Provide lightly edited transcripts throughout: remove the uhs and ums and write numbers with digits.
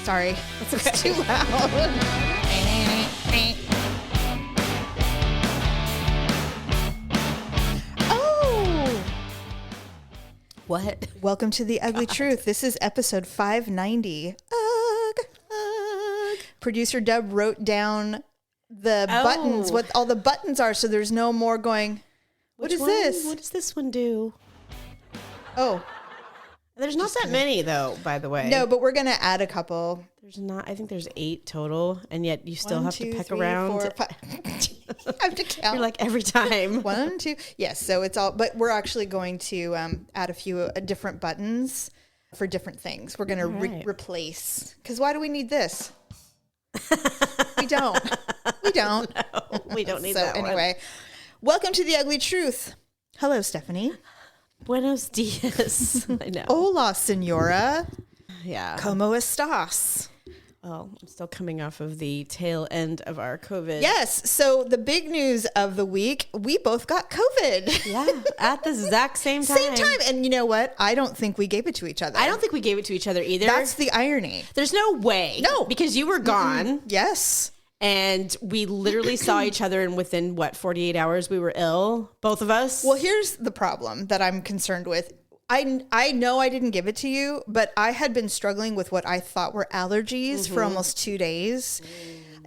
Sorry. That's okay. It's too loud. Oh! What? Welcome to The Ugly Truth. This is episode 590. Producer Dub wrote down the buttons, what all the buttons are, so there's no more going, what is this? What does this one do? Oh. There's not that many, though, by the way. No, but we're going to add a couple. There's not. I think there's 8 total, and yet you still have to peck 3, around. 4, 5. I have to count. You're like every time. 1, 2. Yes, so it's all, but we're actually going to add a few different buttons for different things. We're going to replace, because why do we need this? We don't. We don't. No, we don't need that anyway, welcome to The Ugly Truth. Hello, Stephanie. Buenos dias. I know. Hola, senora. Yeah. ¿Cómo estás? Well, I'm still coming off of the tail end of our COVID. Yes. So the big news of the week, we both got COVID. Yeah. At the exact same time. Same time. And you know what? I don't think we gave it to each other. I don't think we gave it to each other either. That's the irony. There's no way. No. Because you were gone. Yes. And we literally saw each other, and within, 48 hours, we were ill, both of us. Well, here's the problem that I'm concerned with. I know I didn't give it to you, but I had been struggling with what I thought were allergies for almost 2 days.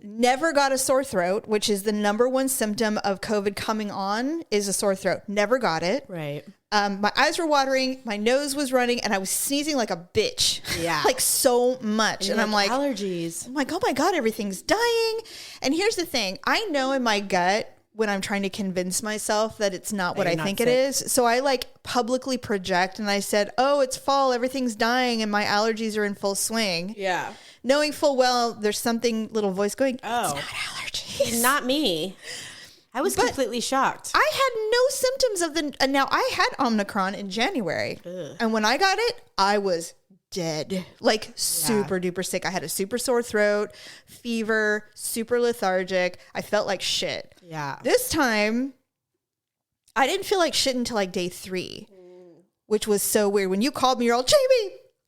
Never got a sore throat, which is the number one symptom of COVID coming on, is a sore throat. Never got it. Right. My eyes were watering, my nose was running, and I was sneezing like a bitch. Yeah. Like so much. And I'm like, allergies. I'm like, oh my God, everything's dying. And here's the thing. I know in my gut when I'm trying to convince myself that it's not what I think it is. So I like publicly project and I said, oh, it's fall, everything's dying, and my allergies are in full swing. Yeah. Knowing full well there's something, little voice going, oh, it's not allergies. Not me. I was completely shocked. I had no symptoms of and now I had Omicron in January. Ugh. And when I got it, I was dead, like super duper sick. I had a super sore throat, fever, super lethargic. I felt like shit. Yeah. This time, I didn't feel like shit until like day 3, which was so weird. When you called me, you're all, Jamie,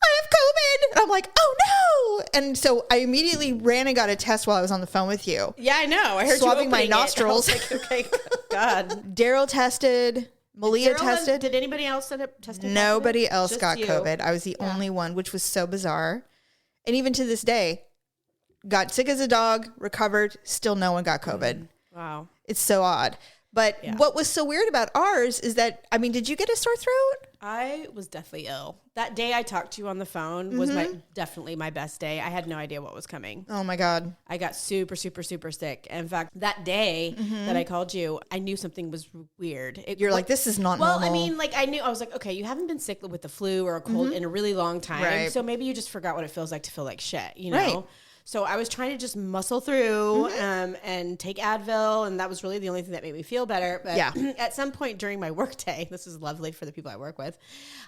I have COVID. And I'm like, oh no. And so I immediately ran and got a test while I was on the phone with you. Yeah, I know. I heard swabbing you my nostrils. I was like, okay, God. Daryl tested. Malia tested. Did anybody else end up testing? Nobody else Just got you. COVID. I was the only one, which was so bizarre. And even to this day, got sick as a dog, recovered, still no one got COVID. Wow. It's so odd. But what was so weird about ours is that, I mean, did you get a sore throat? I was deathly ill. That day I talked to you on the phone was definitely my best day. I had no idea what was coming. Oh my God. I got super, super, super sick. In fact, that day that I called you, I knew something was weird. You're like, this is not well, normal. I mean, like I was like, okay, you haven't been sick with the flu or a cold in a really long time. Right. So maybe you just forgot what it feels like to feel like shit, you know? Right. So I was trying to just muscle through and take Advil, and that was really the only thing that made me feel better. But at some point during my work day, this is lovely for the people I work with,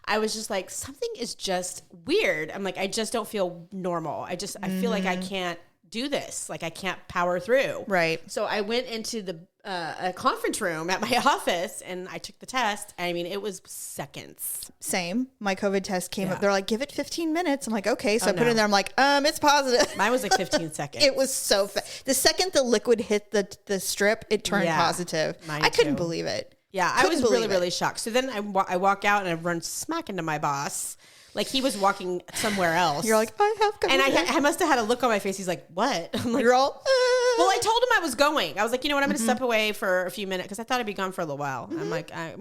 I was just like, something is just weird. I'm like, I just don't feel normal. I feel like I can't do this. Like I can't power through. Right. So I went into the a conference room at my office and I took the test. I mean, it was seconds. Same. My COVID test came up. They're like, give it 15 minutes. I'm like, okay. So I put it in there. I'm like, it's positive. Mine was like 15 seconds. It was so fast. The second the liquid hit the strip, it turned positive. I couldn't believe it. Yeah, I was really, really shocked. So then I walk out and I run smack into my boss. Like he was walking somewhere else. You're like, I have COVID. And I must have had a look on my face. He's like, what? I'm like, you're all, well, I told him I was going. I was like, you know what? I'm going to step away for a few minutes because I thought I'd be gone for a little while. I'm like, I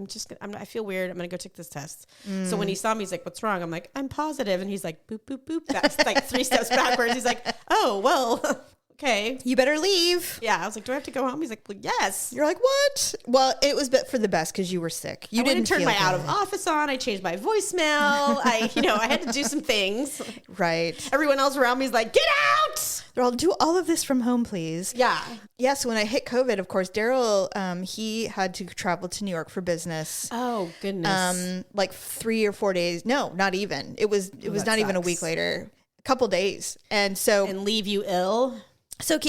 feel weird. I'm going to go take this test. So when he saw me, he's like, what's wrong? I'm like, I'm positive. And he's like, boop, boop, boop. That's like 3 steps backwards. He's like, oh, well, okay. You better leave. Yeah. I was like, do I have to go home? He's like, well, yes. You're like, what? Well, it was for the best because you were sick. You didn't turn my good. out of office on. I changed my voicemail. I had to do some things. Right. Everyone else around me is like, get out. They're all, do all of this from home, please. Yeah. Yeah. So when I hit COVID, of course, Daryl, he had to travel to New York for business. Oh, goodness. Like 3 or 4 days. No, not even. It was not even a week later. A couple days. And so. And leave you ill. So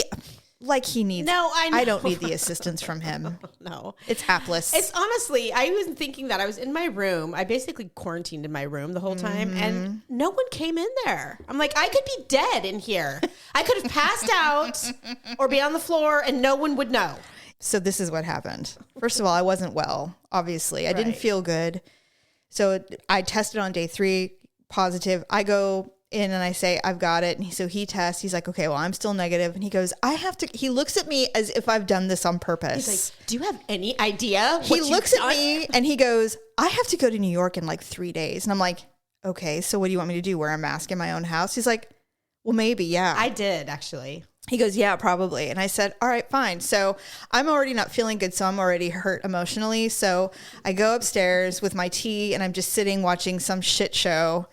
Like he needs. No, I know. I don't need the assistance from him. No. It's hapless. It's honestly, I was thinking that I was in my room. I basically quarantined in my room the whole time and no one came in there. I'm like, I could be dead in here. I could have passed out or be on the floor and no one would know. So this is what happened. First of all, I wasn't well, obviously. I didn't feel good. So I tested on day 3, positive. I go in and I say, I've got it. And so he tests. He's like, okay, well, I'm still negative. And he goes, he looks at me as if I've done this on purpose. He's like, do you have any idea what he looks at me and he goes, I have to go to New York in like 3 days. And I'm like, okay, so what do you want me to do? Wear a mask in my own house? He's like, well, maybe, yeah. I did, actually. He goes, yeah, probably. And I said, all right, fine. So I'm already not feeling good. So I'm already hurt emotionally. So I go upstairs with my tea and I'm just sitting watching some shit show.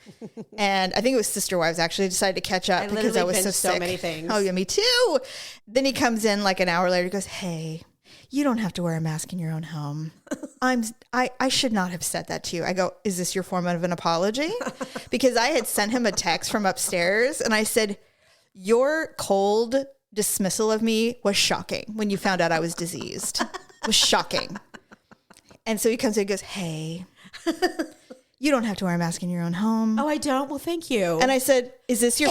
And I think it was Sister Wives actually. I decided to catch up because I was so sick. So many things. Oh, yeah, me too. Then he comes in like an hour later. He goes, hey, you don't have to wear a mask in your own home. I should not have said that to you. I go, is this your form of an apology? Because I had sent him a text from upstairs and I said, your cold dismissal of me was shocking when you found out I was diseased. It was shocking. And so he comes in and goes, hey, you don't have to wear a mask in your own home. Oh, I don't? Well, thank you. And I said, is this your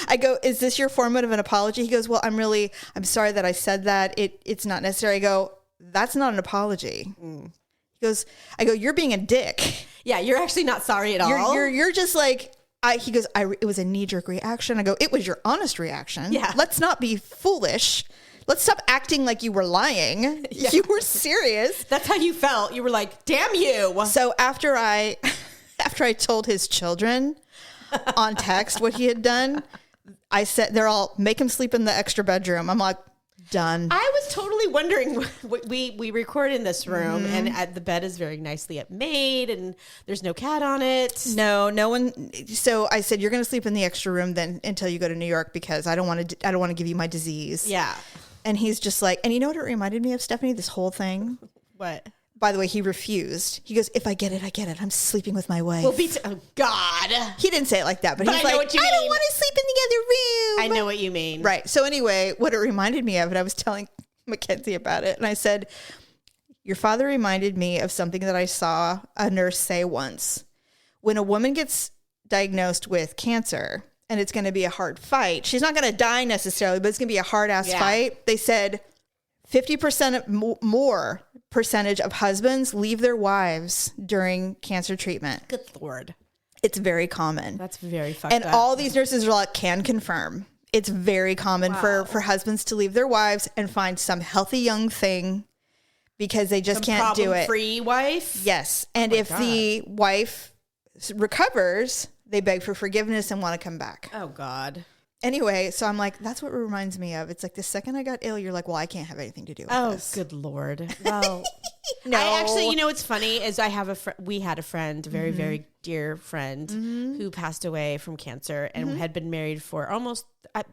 I go, is this your form of an apology? He goes, well, I'm sorry that I said that. It's not necessary. I go, that's not an apology. He goes, I go, you're being a dick. Yeah, you're actually not sorry at all. You're just like, he goes, it was a knee-jerk reaction. I go, it was your honest reaction. Yeah. Let's not be foolish. Let's stop acting like you were lying. Yeah. You were serious. That's how you felt. You were like, damn you. So after I told his children on text what he had done, I said, they're all, make him sleep in the extra bedroom. I'm like, done. I was totally wondering. We record in this room, and the bed is very nicely made, and there's no cat on it. No one. So I said, you're going to sleep in the extra room then until you go to New York because I don't want to give you my disease. Yeah. And he's just like, and you know what it reminded me of, Stephanie? This whole thing. What? By the way, he refused. He goes, if I get it, I get it. I'm sleeping with my wife. Well, oh God. He didn't say it like that, but he's I know like, what you I mean. don't want to sleep in the other room. I know what you mean. Right. So anyway, what it reminded me of, and I was telling Mackenzie about it, and I said, your father reminded me of something that I saw a nurse say once. When a woman gets diagnosed with cancer, and it's going to be a hard fight, she's not going to die necessarily, but it's going to be a hard-ass fight. They said 50% more percentage of husbands leave their wives during cancer treatment. Good Lord. It's very common. That's very fucked up. And all these nurses are like, can confirm. It's very common for husbands to leave their wives and find some healthy young thing because they just can't do it. Free wife? Yes. And if the wife recovers, they beg for forgiveness and want to come back. Oh, God. Anyway, so I'm like, that's what it reminds me of. It's like the second I got ill, you're like, well, I can't have anything to do with this. Oh, good Lord. Well, no. I actually, you know, what's funny is we had a friend, a very, very dear friend who passed away from cancer and had been married for almost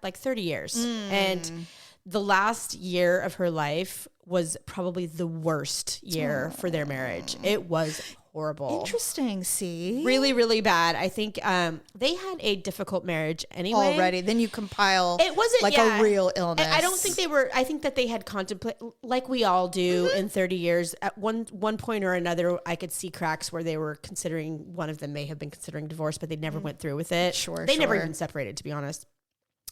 like 30 years. And the last year of her life was probably the worst year for their marriage. It was horrible. Interesting. See, really, really bad. I think they had a difficult marriage anyway. Already, then you compile. It wasn't like a real illness. I don't think they were. I think that they had contemplated, like we all do in 30 years. At one point or another, I could see cracks where they were considering. One of them may have been considering divorce, but they never went through with it. They never even separated, to be honest.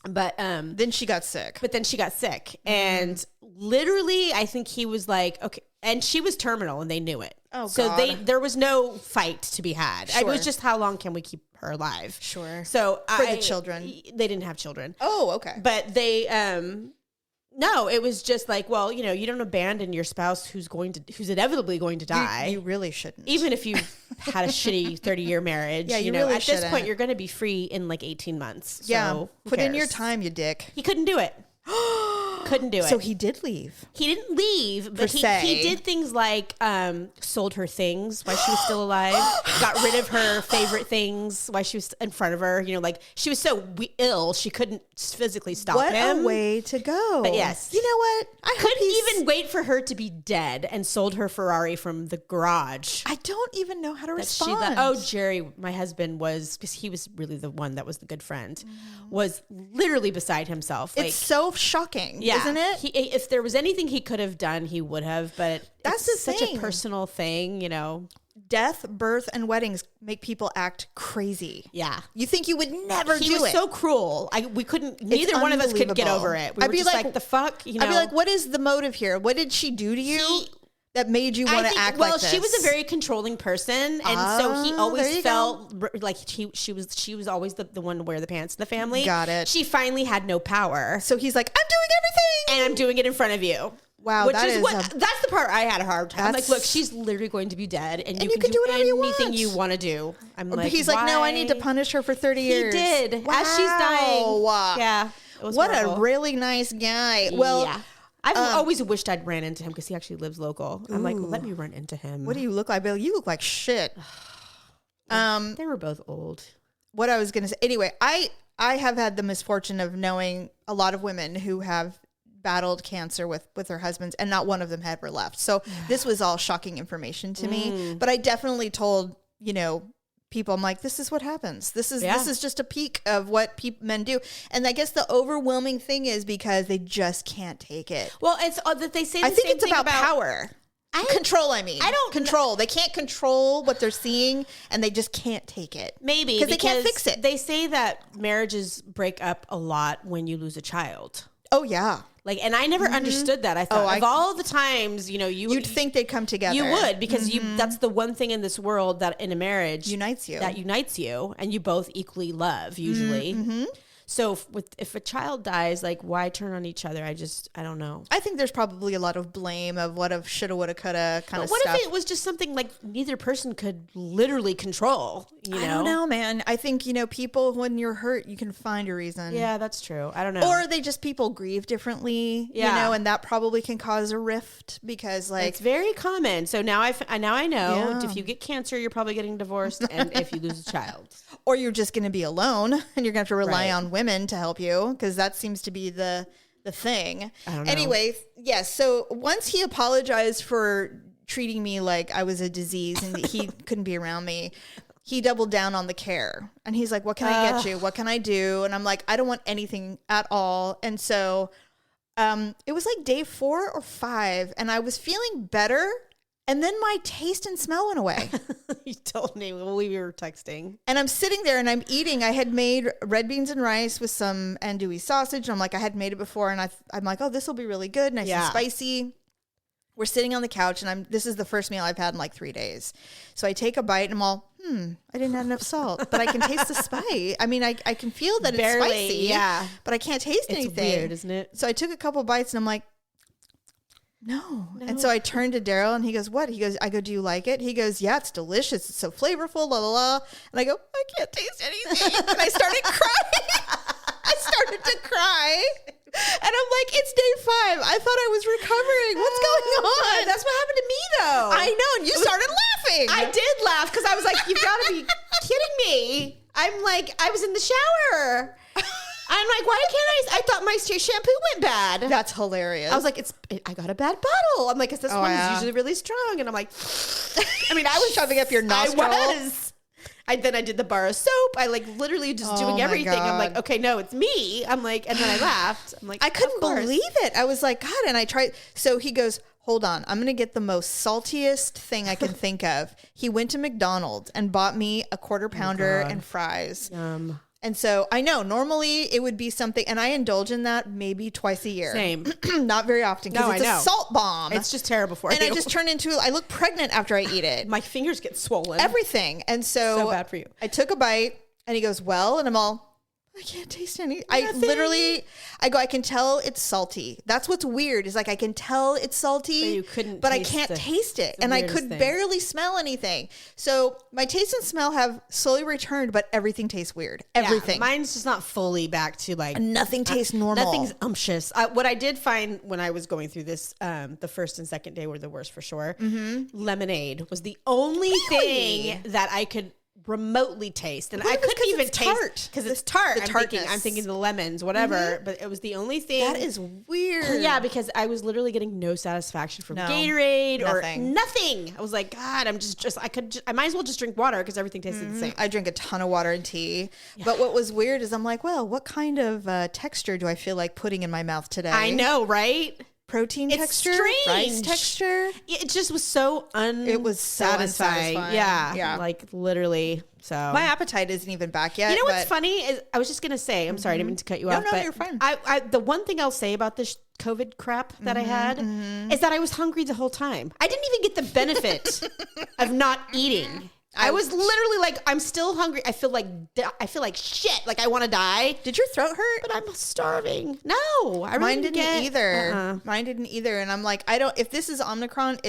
But then she got sick. And literally, I think he was like, okay. And she was terminal, and they knew it. Oh, so God. there was no fight to be had. It was just how long can we keep her alive? Sure. So for the children, they didn't have children. Oh, okay. But they, no, it was just like, well, you know, you don't abandon your spouse who's inevitably going to die. You really shouldn't. Even if you had a shitty 30-year marriage. Yeah, you know, really at shouldn't. this point, you're going to be free in like 18 months. Yeah. So Put in your time, you dick. He couldn't do it. Couldn't do it. So he did leave. He didn't leave, but he did things like sold her things while she was still alive, got rid of her favorite things while she was in front of her. You know, like she was so ill, she couldn't physically stop him. What a way to go. But yes. You know what? I couldn't even wait for her to be dead and sold her Ferrari from the garage. I don't even know how to respond. Jerry, my husband was, because he was really the one that was the good friend, was literally beside himself. It's so shocking, isn't it? If there was anything he could have done, he would have, but that's such a personal thing, you know. Death, birth, and weddings make people act crazy. Yeah. You think you would never do it. He was so cruel. We couldn't, neither one of us could get over it. We were just like, the fuck, you know. I'd be like, what is the motive here? What did she do to you that made you want to act like this? Well, she was a very controlling person, and so he always felt like she was always the one to wear the pants in the family. Got it. She finally had no power. So he's like, I'm doing everything. And I'm doing it in front of you. Wow, that's the part I had a hard time. I'm like, look, she's literally going to be dead, and you can do anything you want to do. I'm like, he's like, no, I need to punish her for 30 years. He did, as she's dying. Yeah, what horrible. A really nice guy. Well, yeah. I've always wished I'd ran into him because he actually lives local. I'm like, let me run into him. What do you look like, Bill? You look like shit. They were both old. What I was going to say. Anyway, I have had the misfortune of knowing a lot of women who have battled cancer with their husbands, and not one of them had ever left. So this was all shocking information to me. But I definitely told, people, I'm like, this is what happens. This is just a peek of what men do. And I guess the overwhelming thing is because they just can't take it. Well, it's that they say. I think it's about power. Control. I don't control. They can't control what they're seeing, and they just can't take it. Maybe because they can't fix it. They say that marriages break up a lot when you lose a child. Oh yeah. And I never understood that. I thought of all the times, you'd think they'd come together. You would, because that's the one thing in this world that in a marriage unites you, and you both equally love usually. Mm-hmm. So if a child dies, like, why turn on each other? I don't know. I think there's probably a lot of blame of what if, shoulda, woulda, coulda kind of stuff. What if it was just something like neither person could literally control? I don't know, man. I think, people, when you're hurt, you can find a reason. Yeah, that's true. I don't know. Or people grieve differently, and that probably can cause a rift because, it's very common. So now I know if you get cancer, you're probably getting divorced, and if you lose a child. Or you're just going to be alone, and you're going to have to rely on women to help you, because that seems to be the thing. I don't know. Anyway, yes. So once he apologized for treating me like I was a disease and he couldn't be around me, he doubled down on the care. And he's like, what can I get you? What can I do? And I'm like, I don't want anything at all. And so it was like day 4 or 5, and I was feeling better. And then my taste and smell went away. You told me when we were texting. And I'm sitting there and I'm eating. I had made red beans and rice with some andouille sausage. And I'm like, I had made it before. And I'm like, oh, this will be really good. Nice and spicy. We're sitting on the couch, and this is the first meal I've had in like 3 days. So I take a bite, and I'm all, I didn't have enough salt, but I can taste the spice. I mean, I can feel that it's spicy, but I can't taste anything. It's weird, isn't it? So I took a couple bites, and I'm like, no. And so I turned to Daryl, and he goes, what? I go, do you like it? He goes, yeah, it's delicious. It's so flavorful, la, la, la. And I go, I can't taste anything. And I started crying. I started to cry. And I'm like, it's day 5. I thought I was recovering. What's going on? That's what happened to me, though. I know. And you started laughing. I did laugh because I was like, you've got to be kidding me. I'm like, I was in the shower. I'm like, why can't I thought my shampoo went bad. That's hilarious. I was like, I got a bad bottle. I'm like, this one is usually really strong. And I'm like, I mean, I was shoving up your nostril. I was. Then I did the bar of soap. I literally just doing everything. God. I'm like, okay, no, it's me. I'm like, and then I laughed. I'm like, I couldn't believe it. I was like, God. And I tried. So he goes, hold on. I'm going to get the most saltiest thing I can think of. He went to McDonald's and bought me a quarter pounder and fries. And so I know normally it would be something, and I indulge in that maybe twice a year. Same. Not very often because it's a salt bomb. It's just terrible for you. And I just turn I look pregnant after I eat it. My fingers get swollen. Everything. And so bad for you. I took a bite, and he goes, well, and I'm all, I can't taste any. I literally, I can tell it's salty. That's what's weird is like, I can tell it's salty, but I can't taste it. And I could barely smell anything. So my taste and smell have slowly returned, but everything tastes weird. Everything. Yeah, mine's just not fully back to like. Nothing tastes normal. Nothing's umptious. What I did find when I was going through this, the first and second day were the worst for sure. Lemonade was the only thing that I could remotely taste, and I couldn't even taste because it's tart. I'm thinking the lemons, whatever. But it was the only thing. That is weird. Yeah, because I was literally getting no satisfaction from Gatorade or nothing. I was like, God, I might as well just drink water because everything tasted the same. I drink a ton of water and tea. Yeah. But what was weird is I'm like, well, what kind of texture do I feel like putting in my mouth today? I know, right? Protein texture, rice texture. It just was so unsatisfying. Yeah, like literally. So my appetite isn't even back yet. You know what's funny is I was just gonna say. I'm sorry, I didn't mean to cut you off. No, you're fine. The one thing I'll say about this COVID crap that I had is that I was hungry the whole time. I didn't even get the benefit of not eating. I was literally like, I'm still hungry. I feel like shit. Like I want to die. Did your throat hurt? But I'm starving. No, mine didn't either. Mine didn't either. And I'm like, if this is Omicron,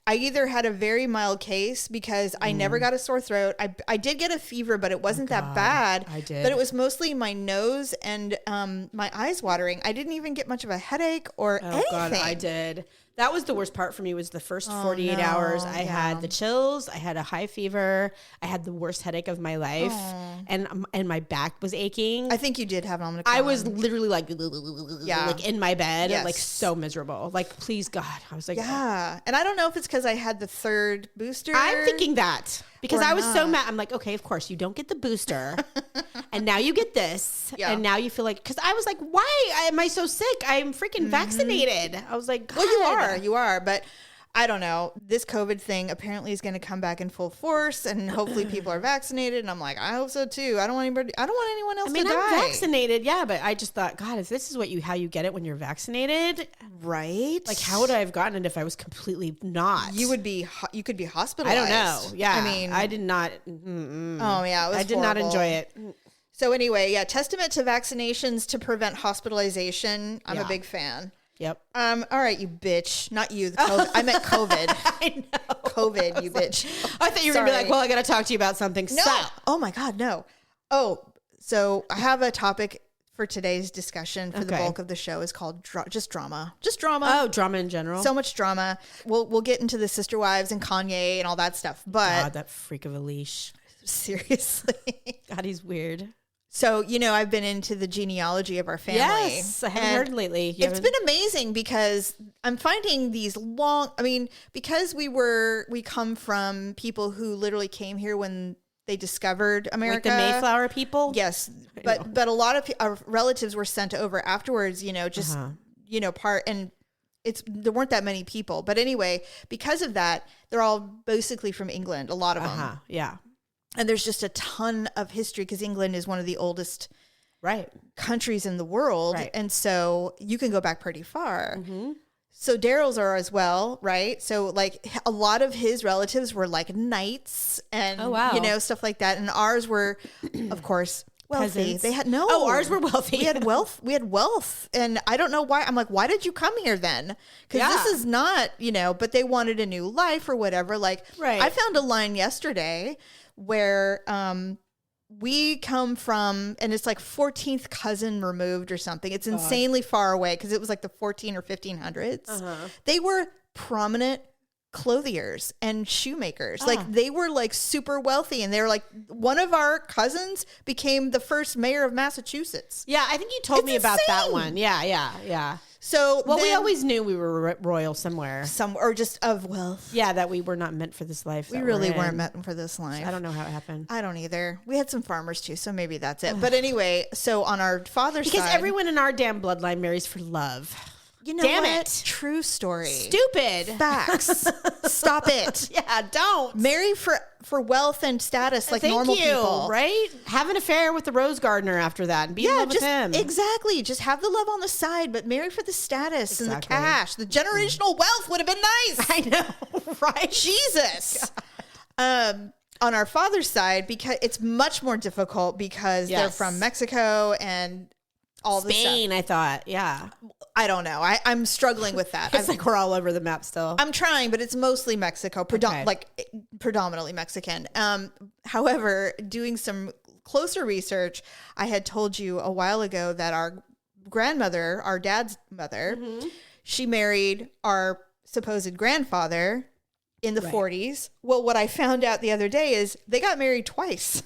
I either had a very mild case because I never got a sore throat. I did get a fever, but it wasn't that bad. I did. But it was mostly my nose and my eyes watering. I didn't even get much of a headache or anything. Oh God, I did. That was the worst part for me was the first 48 hours. I had the chills. I had a high fever. I had the worst headache of my life. And my back was aching. I think you did have an Omicron. I was literally like in my bed, like so miserable. Like, please God. I was like, yeah. And I don't know if it's because I had the third booster. I'm thinking that. Because I was so mad. I'm like, okay, of course, you don't get the booster. And now you get this. Yeah. And now you feel like, because I was like, why am I so sick? I'm freaking vaccinated. I was like, God. Well, you are. But I don't know. This COVID thing apparently is going to come back in full force, and hopefully people are vaccinated. And I'm like, I hope so too. I don't want anyone else to die. I'm vaccinated, yeah, but I just thought, God, if this is how you get it when you're vaccinated, right? Like, how would I have gotten it if I was completely not? You could be hospitalized. I don't know. Yeah, I mean, I did not. Oh yeah, I did not enjoy it. So anyway, yeah, testament to vaccinations to prevent hospitalization. I'm a big fan. Yep. All right, you bitch. Not you. The COVID. I meant COVID. I know. COVID, you bitch. I thought you were going to be like, well, I got to talk to you about something. No. Oh my God, no. Oh, so I have a topic for today's discussion for the bulk of the show is called just drama. Just drama. Oh, drama in general. So much drama. We'll get into the sister wives and Kanye and all that stuff. But God, that freak of a leash. Seriously. God, he's weird. So, I've been into the genealogy of our family. Yes, I haven't heard lately. It's been amazing because I'm finding these because we come from people who literally came here when they discovered America. Like the Mayflower people? Yes. But a lot of our relatives were sent over afterwards, there weren't that many people. But anyway, because of that, they're all basically from England, a lot of them. Yeah. And there's just a ton of history because England is one of the oldest countries in the world. Right. And so you can go back pretty far. Mm-hmm. So Daryl's are as well, right? So like a lot of his relatives were like knights and, stuff like that. And ours were, of course, wealthy. Peasants. They had ours were wealthy. We had wealth. And I don't know why. I'm like, why did you come here then? Because this is not, but they wanted a new life or whatever. Like I found a line yesterday where we come from, and it's like 14th cousin removed or something. It's insanely far away because it was like the 14 or 1500s. They were prominent clothiers and shoemakers. Like they were like super wealthy, and they were like, one of our cousins became the first mayor of Massachusetts. Yeah, I think you told me about that one. Yeah. So we always knew we were royal somewhere. Or just of wealth. Yeah, that we were not meant for this life. We really weren't meant for this life. I don't know how it happened. I don't either. We had some farmers too, so maybe that's it. But anyway, so on our father's side. Because everyone in our damn bloodline marries for love. Damn it. True story. Stupid. Facts. Stop it. Yeah, don't. Marry for wealth and status like normal people. Right? Have an affair with the rose gardener after that and be in love with him. Exactly. Just have the love on the side, but marry for the status and the cash. The generational wealth would have been nice. I know. Right? Jesus. On our father's side, because it's much more difficult because they're from Mexico and all the stuff. Spain, I thought. Yeah. I don't know. I'm struggling with that. It's like we're all over the map still. I'm trying, but it's mostly Mexico, predominantly Mexican. However, doing some closer research, I had told you a while ago that our grandmother, our dad's mother, she married our supposed grandfather in the 40s. Well, what I found out the other day is they got married twice.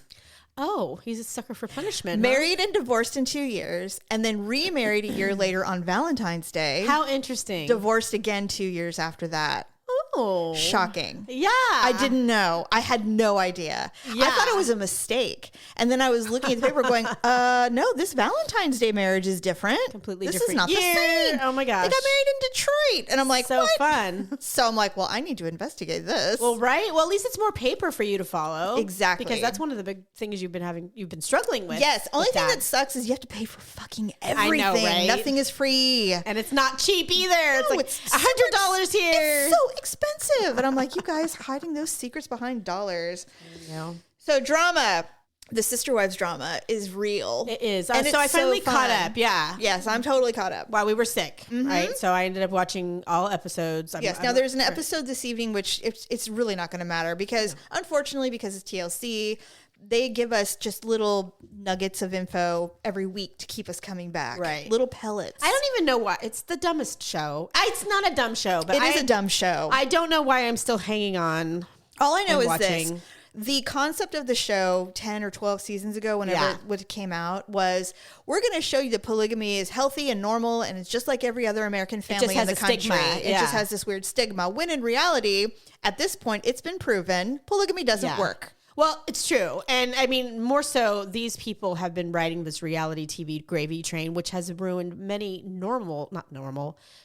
Oh, he's a sucker for punishment. Married and divorced in 2 years, and then remarried a year later on Valentine's Day. How interesting. Divorced again 2 years after that. Oh. Shocking. Yeah. I didn't know. I had no idea. Yeah. I thought it was a mistake. And then I was looking at the paper going, no, this Valentine's Day marriage is different. Completely this different. This is not the same. Oh my gosh. They got married in Detroit. And I'm like, so what? fun. So I'm like, well, I need to investigate this. Well, right. Well, at least it's more paper for you to follow. Exactly. Because that's one of the big things you've been struggling with. Yes. Only thing that sucks is you have to pay for fucking everything. I know, right? Nothing is free. And it's not cheap either. No, it's like $100 here. It's so expensive. And I'm like, you guys hiding those secrets behind dollars. I know. So drama, the Sister Wives drama is real. It is. And so I finally caught up. Yeah. Yes, I'm totally caught up. While we were sick, right? So I ended up watching all episodes. Now there's an episode this evening, which it's really not going to matter because unfortunately, because it's TLC, they give us just little nuggets of info every week to keep us coming back. Right. Little pellets. I don't even know why. It's the dumbest show. It's not a dumb show, but it is a dumb show. I don't know why I'm still hanging on. All I know is this. The concept of the show 10 or 12 seasons ago, whenever it came out, was we're going to show you that polygamy is healthy and normal and it's just like every other American family in the country. It just has this weird stigma. When in reality, at this point, it's been proven polygamy doesn't work. Well, it's true. And I mean, more so, these people have been riding this reality TV gravy train, which has ruined many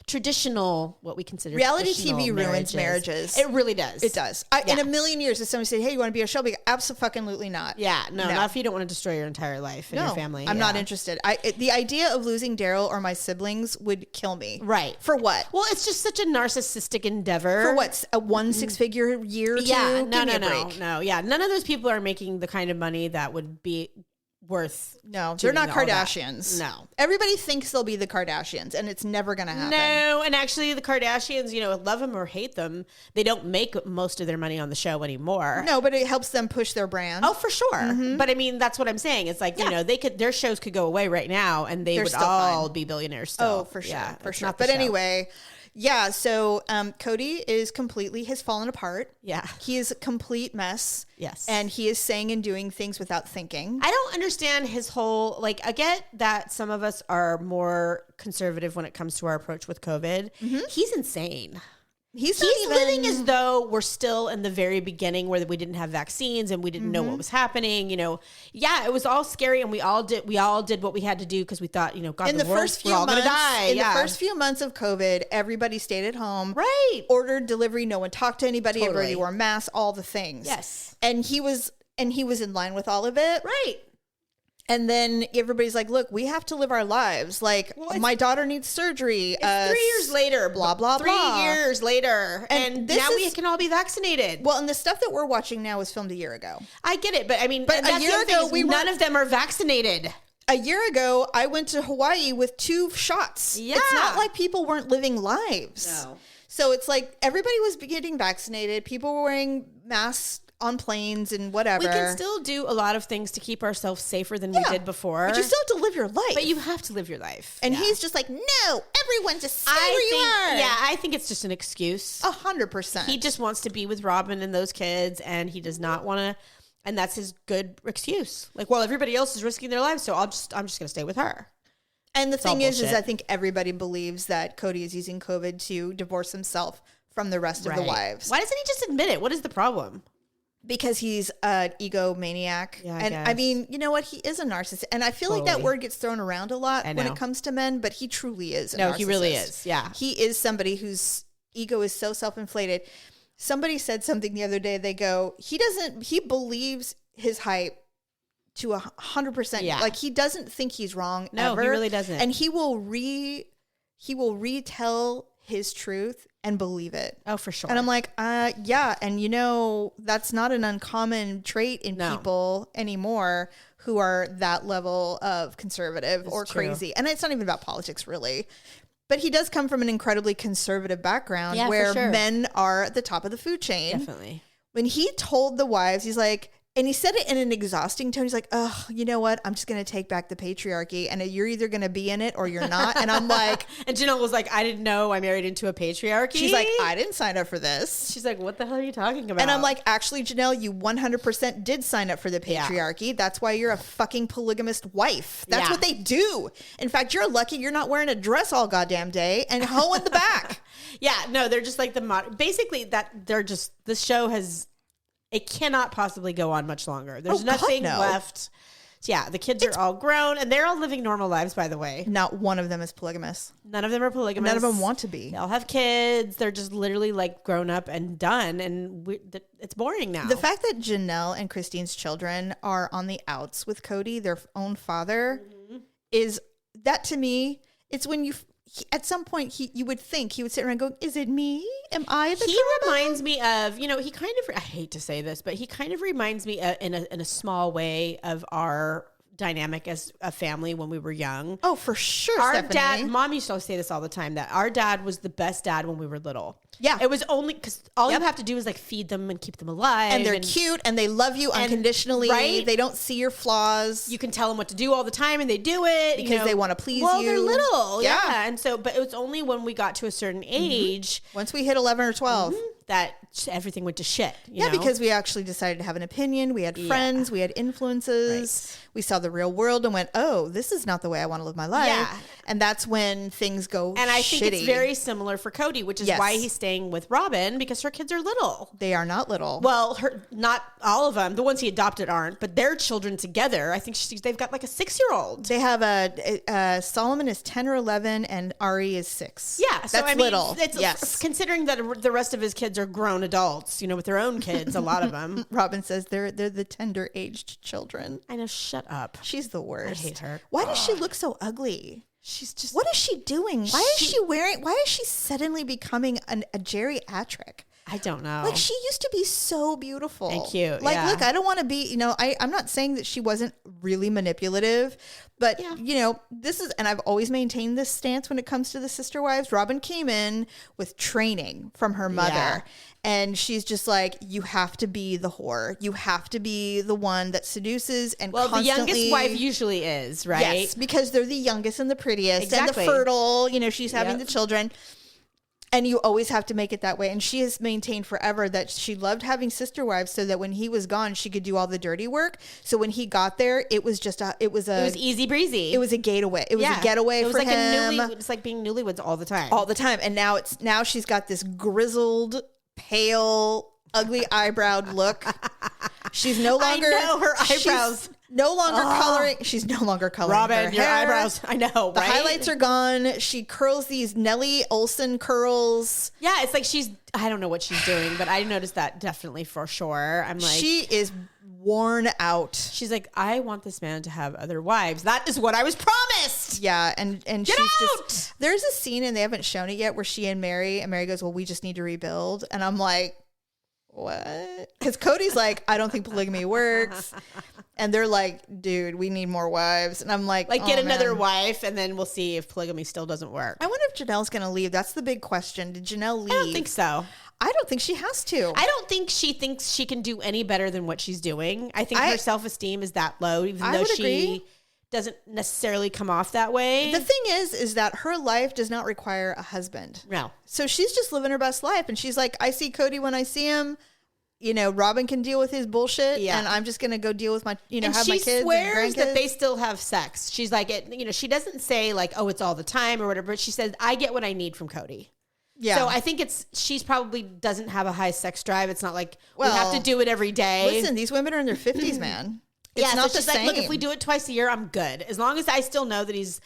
traditional, what we consider reality TV ruins marriages. It really does. It does. In a million years, if somebody said, hey, you want to be on a show? Be absolutely not. Yeah, no, not if you don't want to destroy your entire life and your family. I'm not interested. The idea of losing Daryl or my siblings would kill me. Right. For what? Well, it's just such a narcissistic endeavor. For what? A 1 6-figure year or two? Yeah, no. Yeah, none of those people are making the kind of money that would be worth. No, they're not Kardashians. No. Everybody thinks they'll be the Kardashians, and it's never going to happen. No, and actually the Kardashians, love them or hate them, they don't make most of their money on the show anymore. No, but it helps them push their brand. Oh, for sure. But I mean, that's what I'm saying. It's like, their shows could go away right now, and they would all be billionaires still. Oh, for sure. Yeah, for sure. But anyway... Yeah, so Cody has fallen apart. Yeah. He is a complete mess. Yes. And he is saying and doing things without thinking. I don't understand his whole, I get that some of us are more conservative when it comes to our approach with COVID. He's insane. He's living as though we're still in the very beginning where we didn't have vaccines and we didn't know what was happening. It was all scary, and we all did what we had to do because we thought, God, in the first few months, the first few months of COVID, everybody stayed at home, right? Ordered delivery, no one talked to anybody, everybody wore masks, all the things. Yes, and he was in line with all of it, right? And then everybody's like, look, we have to live our lives. My daughter needs surgery. It's 3 years later. Blah, blah, 3 blah. years later. And now we can all be vaccinated. Well, and the stuff that we're watching now was filmed a year ago. I get it. But I mean, a year ago, none of them are vaccinated. A year ago, I went to Hawaii with 2 shots. Yeah. It's not like people weren't living lives. No. So it's like everybody was getting vaccinated. People were wearing masks on planes and whatever. We can still do a lot of things to keep ourselves safer than we did before. But you still have to live your life. But you have to live your life. And he's just like, no, everyone just stay where you are. Yeah, I think it's just an excuse. 100%. He just wants to be with Robin and those kids, and he does not want to, and that's his good excuse. Everybody else is risking their lives, so I'm just going to stay with her. And the thing is I think everybody believes that Cody is using COVID to divorce himself from the rest of the wives. Why doesn't he just admit it? What is the problem? Because he's an egomaniac. Yeah, and I mean, you know what? He is a narcissist. And I feel like that word gets thrown around a lot when it comes to men, but he truly is a narcissist. No, he really is. Yeah. He is somebody whose ego is so self-inflated. Somebody said something the other day. They go, he believes his hype to 100%. Yeah. He doesn't think he's wrong ever. No, he really doesn't. And he will retell his truth and believe it. Oh, for sure. And I'm like, yeah. And that's not an uncommon trait in people anymore who are that level of conservative or crazy. And it's not even about politics, really. But he does come from an incredibly conservative background where men are at the top of the food chain. Definitely. When he told the wives, he's like, and he said it in an exhausting tone. He's like, oh, you know what? I'm just going to take back the patriarchy, and you're either going to be in it or you're not. And I'm like, and Janelle was like, I didn't know I married into a patriarchy. She's like, I didn't sign up for this. She's like, what the hell are you talking about? And I'm like, actually, Janelle, you 100% did sign up for the patriarchy. Yeah. That's why you're a fucking polygamist wife. That's what they do. In fact, you're lucky you're not wearing a dress all goddamn day and hoe in the back. No, they're just like basically this show has, it cannot possibly go on much longer. There's nothing left. Yeah, the kids are all grown and they're all living normal lives, by the way. Not one of them is polygamous. None of them are polygamous. None of them want to be. They all have kids. They're just literally like grown up and done. And it's boring now. The fact that Janelle and Christine's children are on the outs with Cody, their own father, is that to me, it's when at some point you would think he would sit around going, is it me? Am I the He reminds me of, he kind of, I hate to say this, but he kind of reminds me in a small way of our dynamic as a family when we were young. Oh, for sure. Our Stephanie. dad, Mom used to say this all the time, that our dad was the best dad when we were little. Yeah. It was only because all you have to do is like feed them and keep them alive. And they're cute and they love you unconditionally. Right? They don't see your flaws. You can tell them what to do all the time and they do it. Because they want to please you. Well, they're little. Yeah. And so, but it was only when we got to a certain age. Once we hit 11 or 12. That everything went to shit. You know? Because we actually decided to have an opinion. We had friends. We had influences. Right. We saw the real world and went, oh, this is not the way I want to live my life. Yeah. And that's when things go And I think it's very similar for Cody, which is why he's staying with Robin, because her kids are little. They are not little. Well, not all of them. The ones he adopted aren't, but their children together, I think they've got like a 6-year-old. They have Solomon is 10 or 11 and Ari is 6. Yeah. So that's little. It's considering that the rest of his kids are grown adults, with their own kids, a lot of them. Robin says they're the tender aged children. I know. Shut up. She's the worst. I hate her. Why does she look so ugly? She's just. What is she doing? Why is she suddenly becoming a geriatric? I don't know. Like, she used to be so beautiful and cute. Like, look, I don't want to be, I'm not saying that she wasn't really manipulative, but this is, and I've always maintained this stance when it comes to the sister wives. Robin came in with training from her mother. And she's just like, you have to be the whore. You have to be the one that seduces and constantly. The youngest wife usually is, right? Yes, because they're the youngest and the prettiest and the fertile. She's having the children. And you always have to make it that way. And she has maintained forever that she loved having sister wives so that when he was gone, she could do all the dirty work. So when he got there, it was just it was easy breezy. It was a getaway. It was a getaway for him. It's like being newlyweds all the time. All the time. And now she's got this grizzled, pale, ugly eyebrowed look. She's no longer. I know, her eyebrows. No longer coloring. She's no longer coloring. Robin, your eyebrows. I know, right? The highlights are gone. She curls these Nellie Olsen curls. Yeah, it's like I don't know what she's doing, but I noticed that definitely for sure. I'm like, she is worn out. She's like, I want this man to have other wives. That is what I was promised. Yeah, and Get she's out! just. There's a scene and they haven't shown it yet where she and Mary goes, well, we just need to rebuild, and I'm like, what? Because Cody's like, I don't think polygamy works. And they're like, dude, we need more wives. And I'm like, get another wife and then we'll see if polygamy still doesn't work. I wonder if Janelle's going to leave. That's the big question. Did Janelle leave? I don't think so. I don't think she has to. I don't think she thinks she can do any better than what she's doing. I think her self-esteem is that low, even though she doesn't necessarily come off that way. The thing is that her life does not require a husband. No. So she's just living her best life. And she's like, I see Cody when I see him. Robin can deal with his bullshit, and I'm just going to go deal with my, have my kids and grandkids. She swears that they still have sex. She's like, she doesn't say like, oh, it's all the time or whatever. But she says, I get what I need from Cody. Yeah. So I think she's probably doesn't have a high sex drive. It's not like we have to do it every day. Listen, these women are in their 50s, man. It's not the same. Like, look, if we do it twice a year, I'm good. As long as I still know that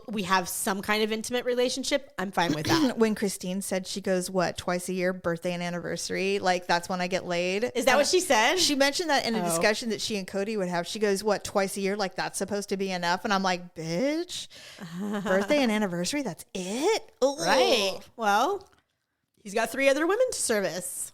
we have some kind of intimate relationship, I'm fine with that. When Christine said she goes, what, twice a year, birthday and anniversary, like that's when I get laid. Is that what she said? She mentioned that in a discussion that she and Cody would have. She goes, what, twice a year? Like that's supposed to be enough? And I'm like, bitch, birthday and anniversary, that's it? Ooh. Right. Well, He's got 3 other women to service.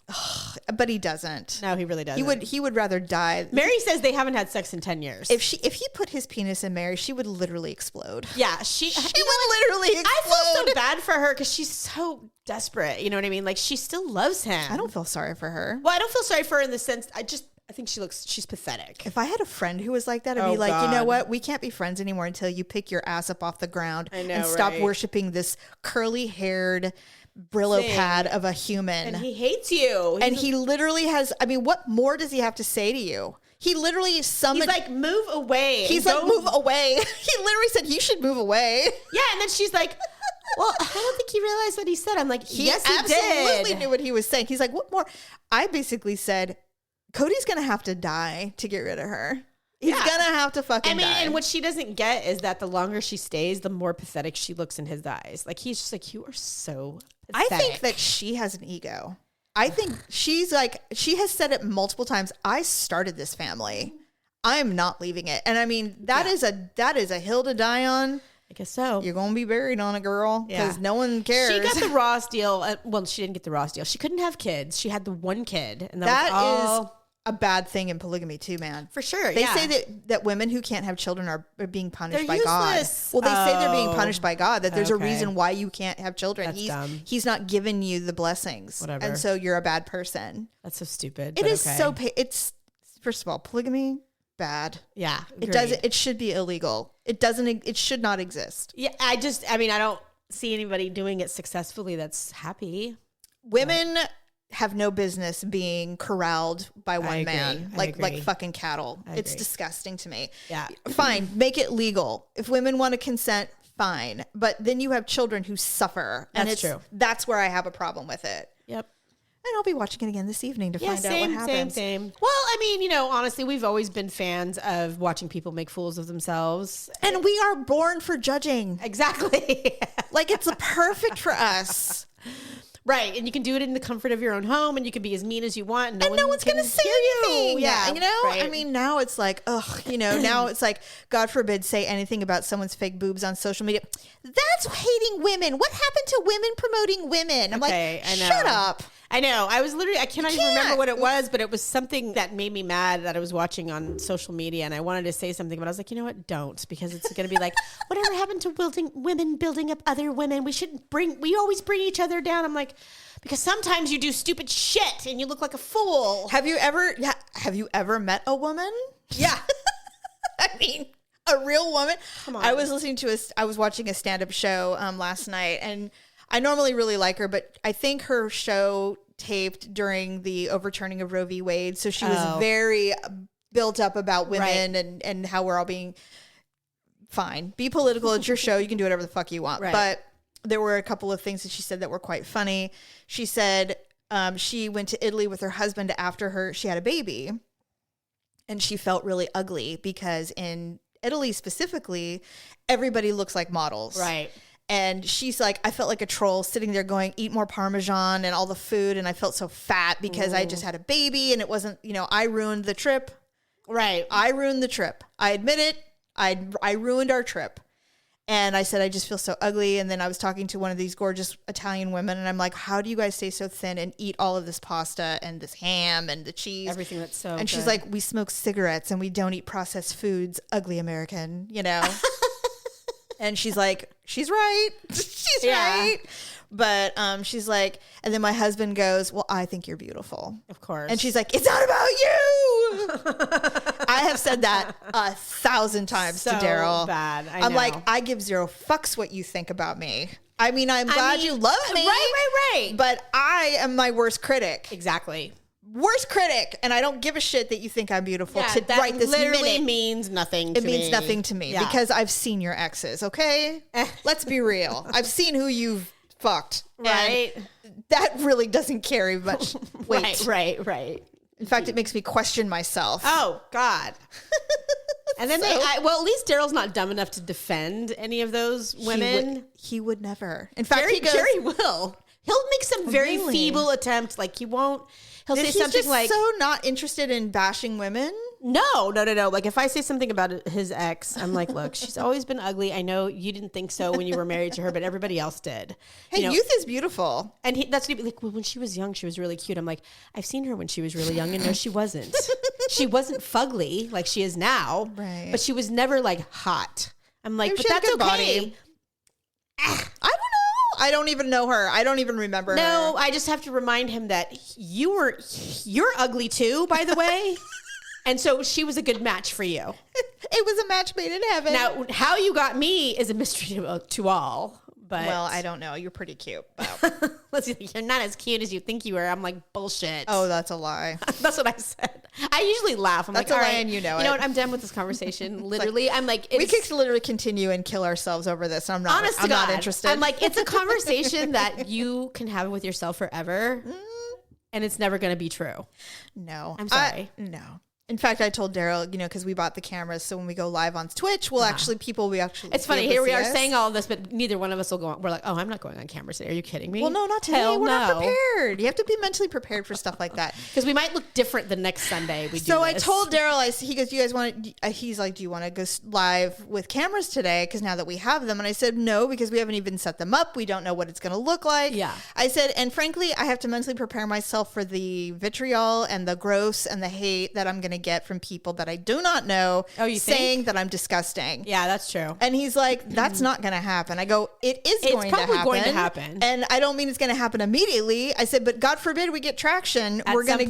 But he doesn't. No, he really doesn't. He would rather die. Mary says they haven't had sex in 10 years. If he put his penis in Mary, she would literally explode. Yeah, she would literally explode. I feel so bad for her because she's so desperate. You know what I mean? Like, she still loves him. I don't feel sorry for her. Well, I don't feel sorry for her in the sense, I think she's pathetic. If I had a friend who was like that, I'd be like, you know what? We can't be friends anymore until you pick your ass up off the ground and stop worshiping this curly-haired Brillo pad of a human. And he hates you. And he literally has, I mean, what more does he have to say to you? He literally summoned. He's like, move away. He's like, move away. He literally said, you should move away. Yeah. And then she's like, well, I don't think he realized what he said. I'm like, yes, he absolutely did. Knew what he was saying. He's like, what more? I basically said, Cody's going to have to die to get rid of her. He's going to have to fucking die. And what she doesn't get is that the longer she stays, the more pathetic she looks in his eyes. Like, he's just like, you are so pathetic. I think that she has an ego. I think she's like, she has said it multiple times. I started this family. I am not leaving it. And I mean, that is a hill to die on. I guess so. You're going to be buried on it, girl, because no one cares. She got the Ross deal. Well, she didn't get the Ross deal. She couldn't have kids. She had the one kid. And that was all... is a bad thing in polygamy too, man. For sure. They say that women who can't have children are being punished by useless. God. Well, they say they're being punished by God, that there's a reason why you can't have children. That's dumb. He's not giving you the blessings. Whatever. And so you're a bad person. That's so stupid. It is so it's first of all, polygamy, bad. Yeah. It should be illegal. It should not exist. Yeah, I don't see anybody doing it successfully that's happy. Women have no business being corralled by one man like fucking cattle. It's disgusting to me. Yeah. Fine, make it legal. If women want to consent, fine. But then you have children who suffer. That's true. That's where I have a problem with it. Yep. And I'll be watching it again this evening to find out what happens. Same. Well, I mean, honestly, we've always been fans of watching people make fools of themselves. And we are born for judging. Exactly. Like, it's perfect for us. Right. And you can do it in the comfort of your own home, and you can be as mean as you want. And no one's going to say anything. Yeah. Right. I mean, now it's like, now it's like, God forbid, say anything about someone's fake boobs on social media. That's hating women. What happened to women promoting women? I'm like, shut up. I know. I was literally, I cannot even remember what it was, but it was something that made me mad that I was watching on social media, and I wanted to say something, but I was like, you know what? Don't, because it's going to be like, whatever happened to women building up other women? We always bring each other down. I'm like, because sometimes you do stupid shit and you look like a fool. Have you ever met a woman? Yeah. I mean, a real woman. Come on. I was watching a stand-up show last night, and I normally really like her, but I think her show taped during the overturning of Roe v. Wade. So she was very built up about women and how we're all being fine. Be political. It's your show. You can do whatever the fuck you want. Right. But there were a couple of things that she said that were quite funny. She said she went to Italy with her husband after she had a baby, and she felt really ugly because in Italy specifically, everybody looks like models. Right. And she's like, I felt like a troll sitting there going, eat more Parmesan and all the food. And I felt so fat because I just had a baby and it wasn't, I ruined the trip. Right. I ruined the trip. I admit it. I ruined our trip. And I said, I just feel so ugly. And then I was talking to one of these gorgeous Italian women. And I'm like, how do you guys stay so thin and eat all of this pasta and this ham and the cheese? Everything that's so And she's like, we smoke cigarettes and we don't eat processed foods. Ugly American, And she's like, she's right. She's right. But she's like, and then my husband goes, well, I think you're beautiful. Of course. And she's like, it's not about you. I have said that 1,000 times to Daryl. Bad. I'm like, I give zero fucks what you think about me. I mean, I'm glad you love me. Right. But I am my worst critic. Exactly. Worst critic, and I don't give a shit that you think I'm beautiful right this literally minute. Means nothing to me. It means nothing to me because I've seen your exes, okay? Let's be real. I've seen who you've fucked. Right. That really doesn't carry much weight. Right. In fact, it makes me question myself. Oh, God. And then at least Daryl's not dumb enough to defend any of those women. He would never. In fact, Jerry will. He'll make some very feeble attempt. Like he won't. He'll say something just like, so not interested in bashing women. No. Like if I say something about his ex, I'm like, look, she's always been ugly. I know you didn't think so when you were married to her, but everybody else did. Hey, youth is beautiful. And that's what he'd be like, well, when she was young, she was really cute. I'm like, I've seen her when she was really young, and no, she wasn't. She wasn't fugly like she is now, right? But she was never like hot. I'm like, Maybe but that's okay. Body. I don't know. I don't even know her. I don't even remember her. No, I just have to remind him that you're ugly too, by the way. And so she was a good match for you. It was a match made in heaven. Now, how you got me is a mystery to all. But well, I don't know. You're pretty cute. You're not as cute as you think you were. I'm like, bullshit. Oh, that's a lie. That's what I said. I usually laugh. I'm that's like, a lie, right, and you know it. You know what? I'm done with this conversation. Literally, I'm like, we could literally continue and kill ourselves over this. I'm not. Honest I'm to God, not interested. I'm like, it's a conversation that you can have with yourself forever, and it's never going to be true. No, I'm sorry. No. In fact, I told Daryl, because we bought the cameras, so when we go live on Twitch, we'll actually. It's funny. Here we are saying all of this, but neither one of us will go on. We're like, oh, I'm not going on camera today. Are you kidding me? Well, no, not today. We're not prepared. You have to be mentally prepared for stuff like that. Because we might look different the next Sunday. So I told Daryl, he goes, you guys want to, he's like, do you want to go live with cameras today? Because now that we have them. And I said, no, because we haven't even set them up. We don't know what it's going to look like. Yeah. I said, and frankly, I have to mentally prepare myself for the vitriol and the gross and the hate that I'm going to get from people that I do not know saying that I'm disgusting. Yeah, that's true. And he's like, that's not going to happen. I go, it's probably going to happen. And I don't mean it's going to happen immediately. I said, but God forbid we get traction. We're going to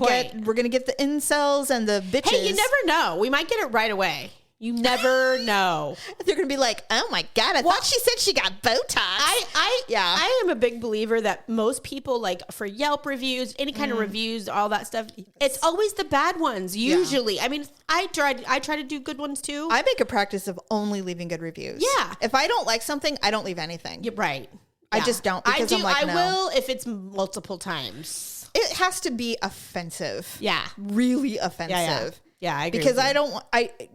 get the incels and the bitches. Hey, you never know. We might get it right away. You never know. They're going to be like, oh my God, I thought she said she got Botox. I am a big believer that most people, like for Yelp reviews, any kind of reviews, all that stuff, it's always the bad ones, usually. Yeah. I mean, I try to do good ones too. I make a practice of only leaving good reviews. Yeah. If I don't like something, I don't leave anything. You're right. I just don't. Because I will if it's multiple times. It has to be offensive. Yeah. Really offensive. Yeah, I agree. Because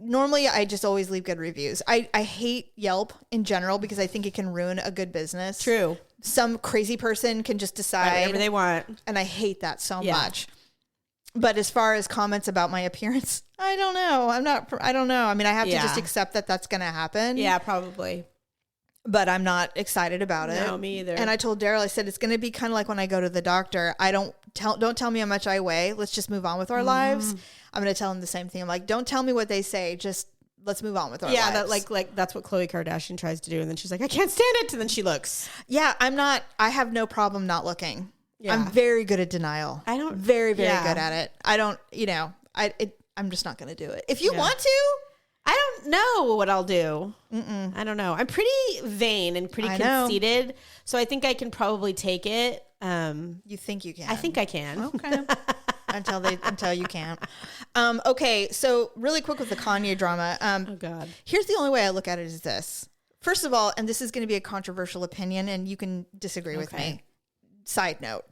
normally I just always leave good reviews. I hate Yelp in general because I think it can ruin a good business. True. Some crazy person can just decide whatever they want. And I hate that so much. But as far as comments about my appearance, I don't know. I don't know. I mean, I have to just accept that that's going to happen. Yeah, probably. But I'm not excited about it. No, me either. And I told Daryl, I said, it's going to be kind of like when I go to the doctor. Don't tell me how much I weigh. Let's just move on with our lives. I'm going to tell him the same thing. I'm like, don't tell me what they say. Just let's move on with our lives. Yeah, like that's what Khloe Kardashian tries to do. And then she's like, I can't stand it. And then she looks. Yeah, I have no problem not looking. Yeah. I'm very good at denial. Very, very good at it. I don't, I'm just not going to do it. If you want to. I don't know what I'll do. I don't know. I'm pretty vain and pretty conceited. So I think I can probably take it. You think you can? I think I can. Okay. until you can't. Okay. So really quick with the Kanye drama. Oh God. Here's the only way I look at it is this. First of all, and this is going to be a controversial opinion and you can disagree with me. Side note.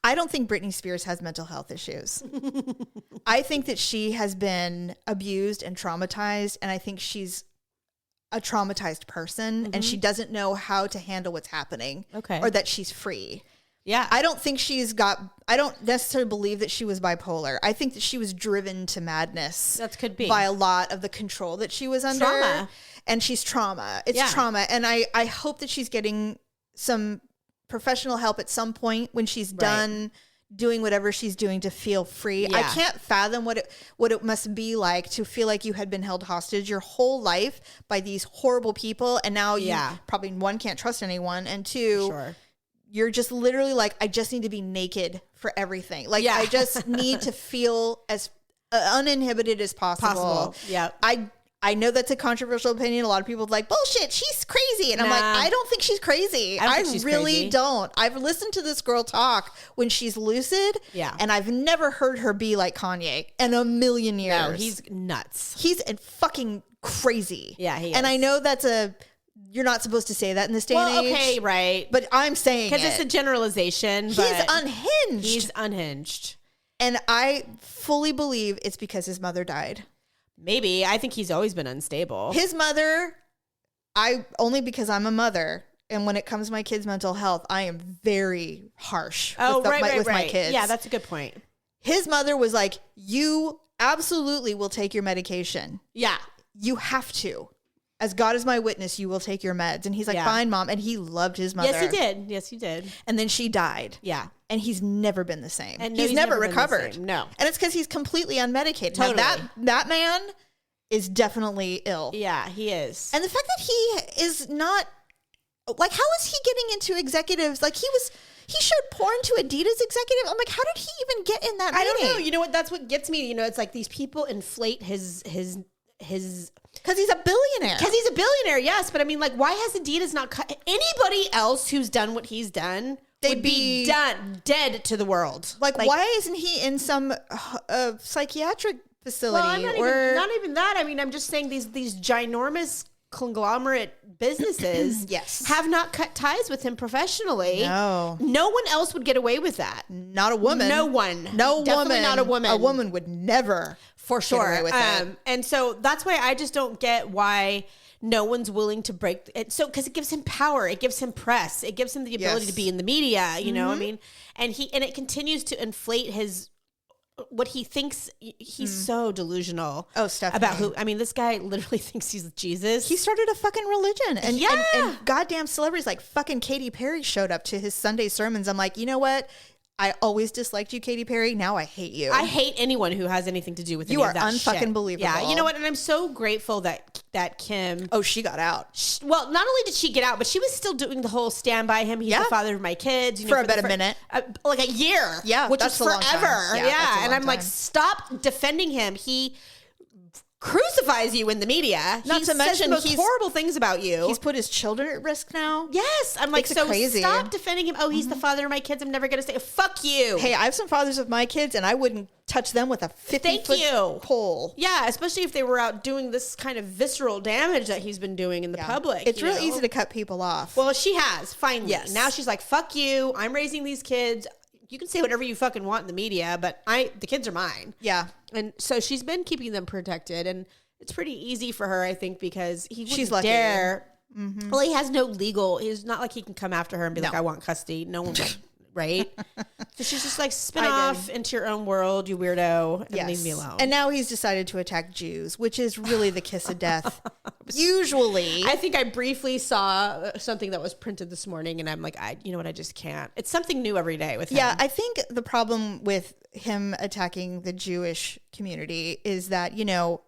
I don't think Britney Spears has mental health issues. I think that she has been abused and traumatized, and I think she's a traumatized person, and she doesn't know how to handle what's happening, or that she's free. Yeah. I don't think I don't necessarily believe that she was bipolar. I think that she was driven to madness. That could be. By a lot of the control that she was under. Trauma. And she's trauma. It's trauma. And I hope that she's getting some professional help at some point when she's done doing whatever she's doing to feel free. I can't fathom what it must be like to feel like you had been held hostage your whole life by these horrible people, and now you probably, one, can't trust anyone, and two, you're just literally like, I just need to be naked for everything. Like I just need to feel as uninhibited as possible. Yeah. I know that's a controversial opinion. A lot of people are like, bullshit, she's crazy. And I'm like, I don't think she's crazy. I really don't. I've listened to this girl talk when she's lucid. Yeah. And I've never heard her be like Kanye in a million years. No, he's nuts. He's fucking crazy. Yeah, he is. And I know you're not supposed to say that in this day and age. Okay, right. But I'm saying because it's a generalization. He's unhinged. He's unhinged. And I fully believe it's because his mother died. Maybe. I think he's always been unstable. His mother, only because I'm a mother, and when it comes to my kids' mental health, I am very harsh with my kids. Yeah, that's a good point. His mother was like, you absolutely will take your medication. Yeah. You have to. As God is my witness, you will take your meds. And he's like, fine, Mom. And he loved his mother. Yes, he did. Yes, he did. And then she died. Yeah. And he's never been the same. And he's never recovered. No. And it's because he's completely unmedicated. Totally. Now, that man is definitely ill. Yeah, he is. And the fact that he is not, like, how is he getting into executives? Like, he showed porn to Adidas executive. I'm like, how did he even get in that meeting? I don't know. You know what? That's what gets me. You know, it's like these people inflate his because he's a billionaire. Because he's a billionaire, yes. But I mean, like, why has Adidas not cut anybody else who's done what he's done? They'd be done, dead to the world. Like, why isn't he in some psychiatric facility? Well, not even that. I mean, I'm just saying these ginormous conglomerate businesses have not cut ties with him professionally. No one else would get away with that. Not a woman. No one. Definitely not a woman. A woman would never, for sure, get away with it. And so that's why I just don't get why no one's willing to break it. So, because it gives him power, it gives him press, it gives him the ability to be in the media. You know, I mean, and it continues to inflate what he thinks. He's so delusional. Oh, Stephanie. About who? I mean, this guy literally thinks he's Jesus. He started a fucking religion, and goddamn celebrities like fucking Katy Perry showed up to his Sunday sermons. I'm like, you know what? I always disliked you, Katy Perry. Now I hate you. I hate anyone who has anything to do with any of that shit. You are unfucking believable. Yeah, you know what? And I'm so grateful that Kim. Oh, she got out. Well, not only did she get out, but she was still doing the whole stand by him. He's the father of my kids. You know, for about a minute. Like a year. Yeah, which is forever. Yeah. And I'm like, stop defending him. He crucifies you in the media. Not to mention, the most horrible things about you. He's put his children at risk now. Yes. I'm like, so crazy. Stop defending him. Oh, he's the father of my kids. I'm never going to say, fuck you. Hey, I have some fathers of my kids, and I wouldn't touch them with a 50-foot pole. Yeah, especially if they were out doing this kind of visceral damage that he's been doing in the public. It's real easy to cut people off. Well, she has, finally. Yes. Now she's like, fuck you. I'm raising these kids. You can say whatever you fucking want in the media, but the kids are mine. Yeah. And so she's been keeping them protected, and it's pretty easy for her, I think, because she's lucky. Dare. Mm-hmm. Well, he has no legal. He's not like he can come after her and be like, "I want custody." No one would, right? So she's just like, spin off into your own world, you weirdo, and leave me alone. And now he's decided to attack Jews, which is really the kiss of death. Usually, I think I briefly saw something that was printed this morning, and I'm like, you know what? I just can't. It's something new every day with him. Yeah, I think the problem with him attacking the Jewish community is that, you know,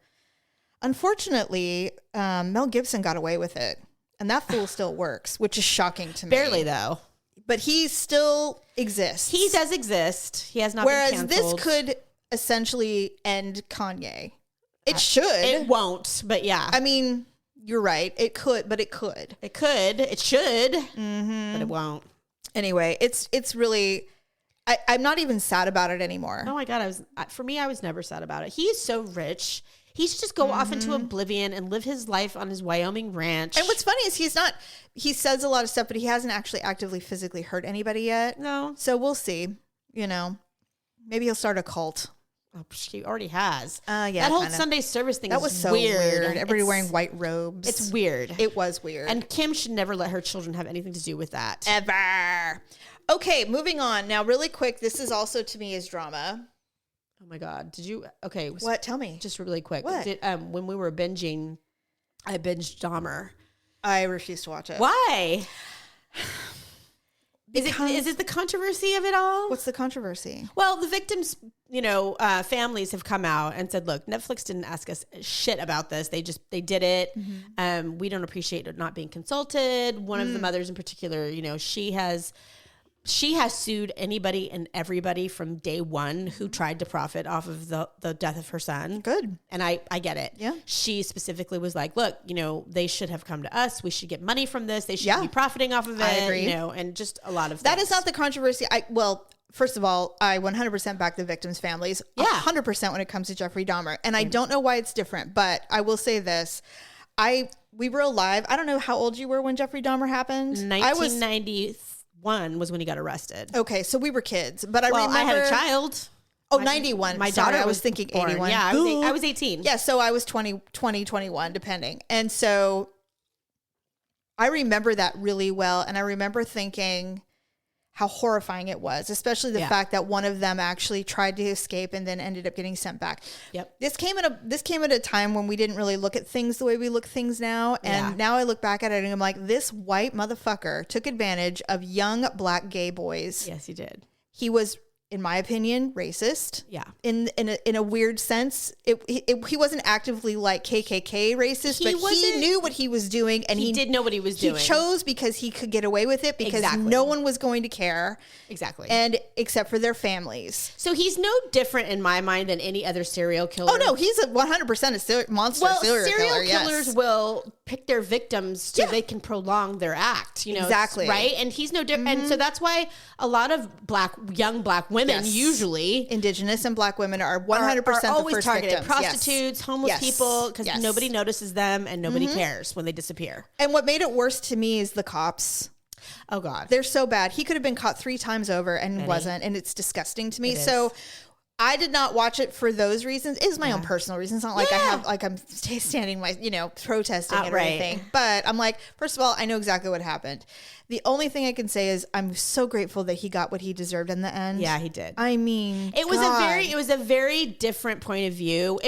unfortunately, Mel Gibson got away with it, and that fool still works, which is shocking to me. Barely, though. But he still exists. He does exist. He has not been canceled. Whereas this could essentially end Kanye. It should. It won't, but yeah. I mean, you're right. It could, but it could. It could. It should. Mm-hmm. But it won't. Anyway, it's really... I'm not even sad about it anymore. Oh my God. I was never sad about it. He is so rich. He should just go off into oblivion and live his life on his Wyoming ranch. And what's funny is he says a lot of stuff, but he hasn't actually actively physically hurt anybody yet. No. So we'll see. You know, maybe he'll start a cult. Oh, he already has. Yeah. That whole Sunday service thing was so weird. Everybody wearing white robes. It's weird. It was weird. And Kim should never let her children have anything to do with that. Ever. Okay, moving on. Now, really quick, this is also to me is drama. Oh my God. Did you? Okay. What? Tell me. Just really quick. What? When we were binging, I binged Dahmer. I refuse to watch it. Why? Is it the controversy of it all? What's the controversy? Well, the victims, families have come out and said, look, Netflix didn't ask us shit about this. They did it. Mm-hmm. We don't appreciate it not being consulted. One of the mothers in particular, she has sued anybody and everybody from day one who tried to profit off of the death of her son. Good. And I get it. Yeah. She specifically was like, look, they should have come to us. We should get money from this. They should be profiting off of it. I agree. And just a lot of that things. is not the controversy. First of all, I 100% back the victims' families. Yeah. 100% when it comes to Jeffrey Dahmer. And I don't know why it's different, but I will say this. We were alive. I don't know how old you were when Jeffrey Dahmer happened. 1991 was when he got arrested. Okay, so we were kids, but I remember I had a child. Oh, 91. My daughter. I was thinking born. 81. Yeah, I was 18. Yeah, so I was 20, 21, depending. And so I remember that really well. And I remember thinking, how horrifying it was, especially the fact that one of them actually tried to escape and then ended up getting sent back. Yep. This came at a time when we didn't really look at things the way we look at things now. And now I look back at it and I'm like, this white motherfucker took advantage of young black gay boys. Yes, he did. He was, in my opinion, racist. Yeah. In a weird sense. He wasn't actively like KKK racist, but he knew what he was doing, and he did know what he was doing. He chose because he could get away with it because no one was going to care. Exactly. And except for their families. So he's no different in my mind than any other serial killer. Oh no, he's a 100% a monster serial killer. Serial killers will pick their victims so they can prolong their act, exactly. Right? And he's no different. And so that's why a lot of young black women, usually indigenous and black women, are 100% always the first targeted. victims. Prostitutes, homeless people, because nobody notices them and nobody cares when they disappear. And what made it worse to me is the cops. Oh God, they're so bad. He could have been caught 3 times over and wasn't, and it's disgusting to me. So I did not watch it for those reasons. It is my own personal reasons. It's not like I have, like I'm standing my, protesting it or anything. But I'm like, first of all, I know exactly what happened. The only thing I can say is I'm so grateful that he got what he deserved in the end. Yeah, he did. I mean, it was a very different point of view.